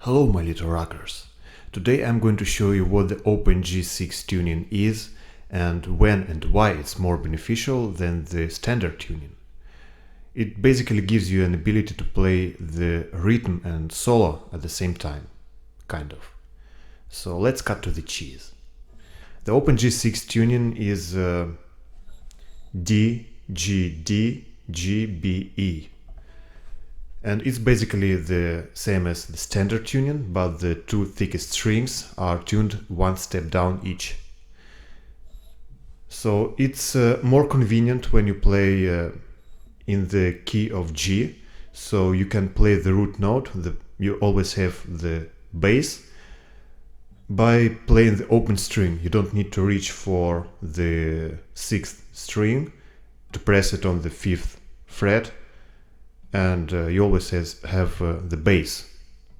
Hello my little rockers! Today I'm going to show you what the open G6 tuning is and when and why it's more beneficial than the standard tuning. It basically gives you an ability to play the rhythm and solo at the same time, kind of. So let's cut to the cheese. The open G6 tuning is D, G, D, G, B, E. And it's basically the same as the standard tuning, but the two thickest strings are tuned one step down each. So it's more convenient when you play in the key of G, so you can play the root note, you always have the bass. By playing the open string, you don't need to reach for the 6th string to press it on the 5th fret. And you always have the bass,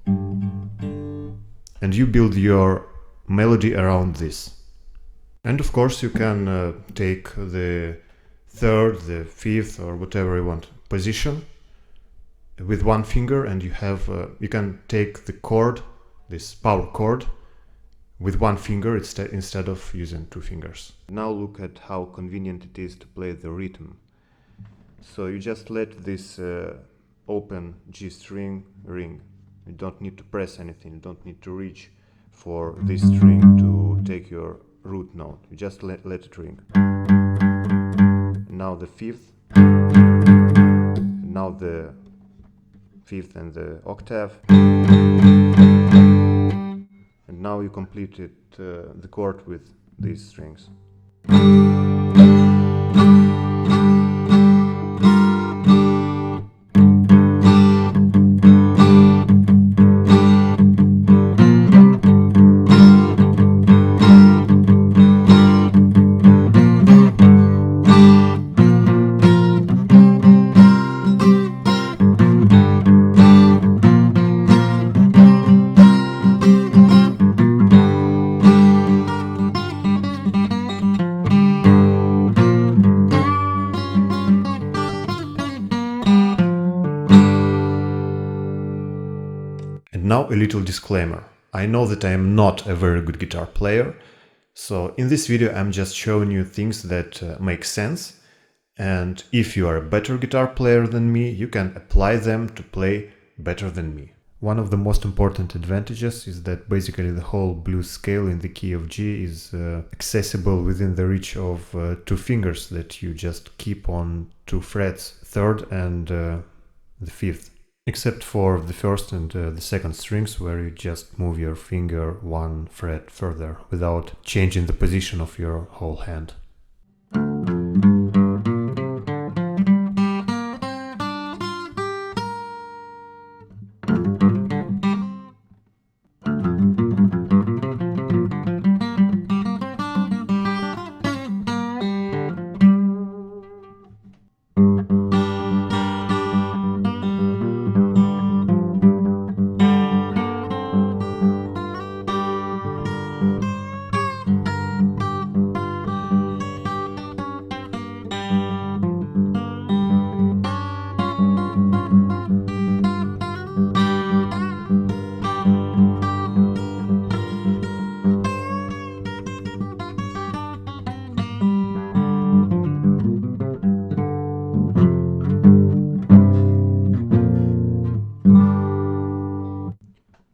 and you build your melody around this. And of course you can take the 3rd, the 5th, or whatever you want position with one finger, and you can take the chord, this power chord, with one finger instead of using two fingers. Now look at how convenient it is to play the rhythm. So you just let this open G string ring. You don't need to press anything, you don't need to reach for this string to take your root note. You just let it ring. Now the 5th, now the 5th and the octave, and now you completed the chord with these strings. And now a little disclaimer. I know that I am not a very good guitar player, so in this video I'm just showing you things that make sense, and if you are a better guitar player than me, you can apply them to play better than me. One of the most important advantages is that basically the whole blues scale in the key of G is accessible within the reach of two fingers that you just keep on two frets, 3rd and the 5th. Except for the 1st and the 2nd strings, where you just move your finger one fret further without changing the position of your whole hand.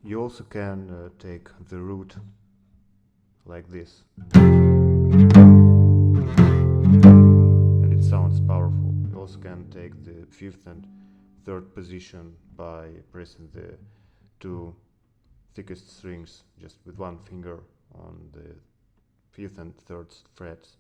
You also can take the root like this, and it sounds powerful. You also can take the 5th and 3rd position by pressing the two thickest strings just with one finger on the 5th and 3rd frets.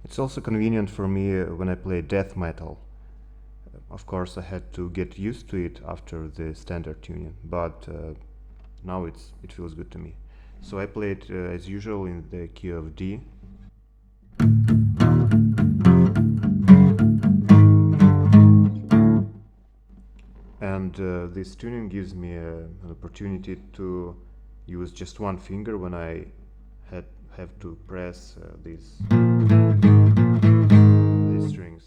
It's also convenient for me when I play death metal. Of course I had to get used to it after the standard tuning, but now it feels good to me. So I play it as usual in the key of D, and this tuning gives me an opportunity to use just one finger when I have to press these strings.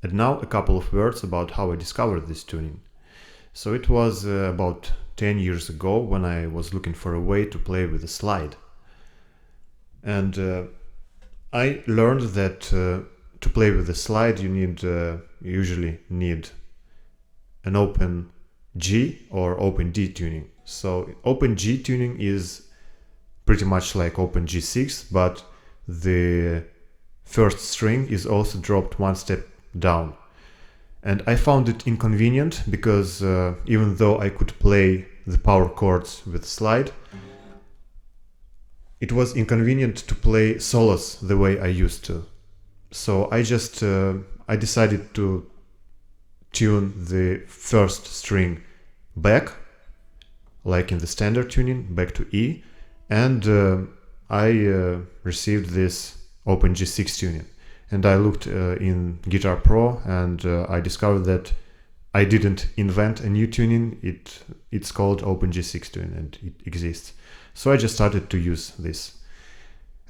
And now a couple of words about how I discovered this tuning. So it was about 10 years ago when I was looking for a way to play with a slide. And I learned that to play with a slide you usually need an open G or open D tuning. So open G tuning is pretty much like open G6, but the first string is also dropped one step down. And I found it inconvenient because even though I could play the power chords with slide, it was inconvenient to play solos the way I used to. So I decided to tune the first string back, like in the standard tuning, back to E, and I received this open G6 tuning. And I looked in Guitar Pro, and I discovered that I didn't invent a new tuning. It's called Open G6 tuning, and it exists. So I just started to use this.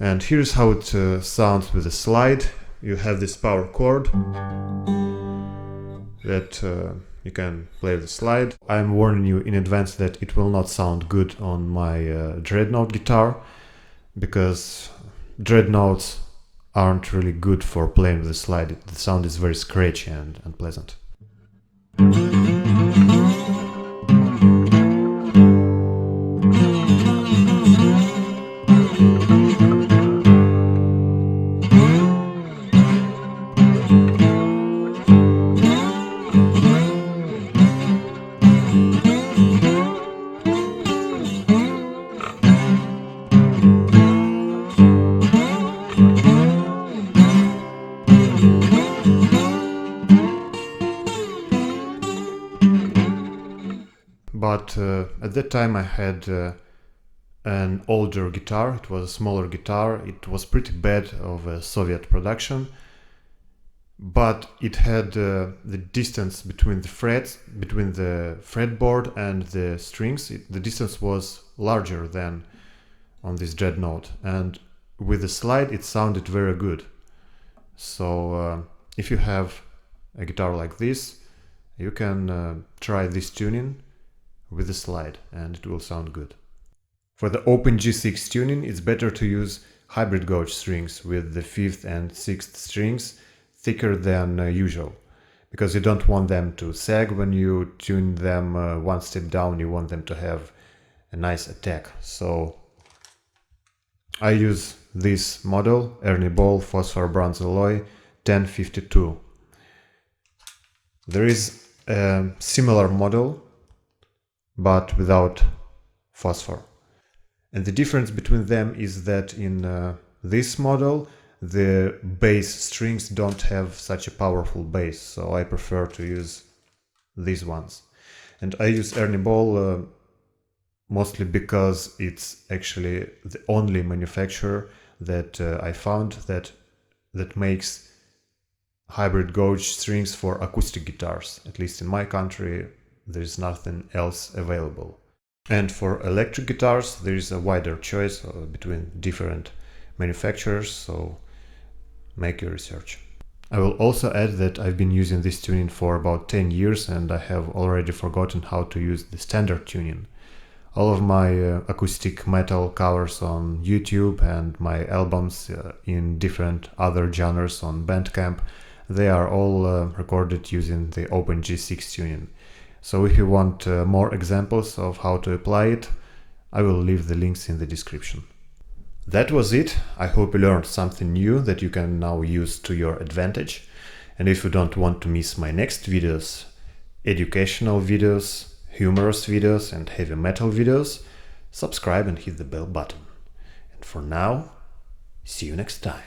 And here's how it sounds with a slide. You have this power chord that you can play the slide. I'm warning you in advance that it will not sound good on my dreadnought guitar, because dreadnoughts aren't really good for playing with the slide. The sound is very scratchy and unpleasant. But at that time I had an older guitar. It was a smaller guitar. It was pretty bad of a Soviet production, but it had the distance between the frets, between the fretboard and the strings. The distance was larger than on this dreadnought, and with the slide it sounded very good. So if you have a guitar like this, you can try this tuning with the slide and it will sound good. For the open G6 tuning, it's better to use hybrid gauge strings with the 5th and 6th strings thicker than usual, because you don't want them to sag when you tune them one step down. You want them to have a nice attack. So I use this model, Ernie Ball Phosphor Bronze Alloy 1052. There is a similar model but without phosphor. And the difference between them is that in this model the bass strings don't have such a powerful bass, so I prefer to use these ones. And I use Ernie Ball mostly because it's actually the only manufacturer that I found that makes hybrid gauge strings for acoustic guitars. At least in my country there's nothing else available. And for electric guitars there is a wider choice between different manufacturers, so make your research. I will also add that I've been using this tuning for about 10 years and I have already forgotten how to use the standard tuning. all of my acoustic metal covers on YouTube and my albums in different other genres on Bandcamp, they are all recorded using the OpenG6 tuning. So if you want more examples of how to apply it, I will leave the links in the description. That was it. I hope you learned something new that you can now use to your advantage. And if you don't want to miss my next videos, educational videos, humorous videos and heavy metal videos, subscribe and hit the bell button. And for now, see you next time.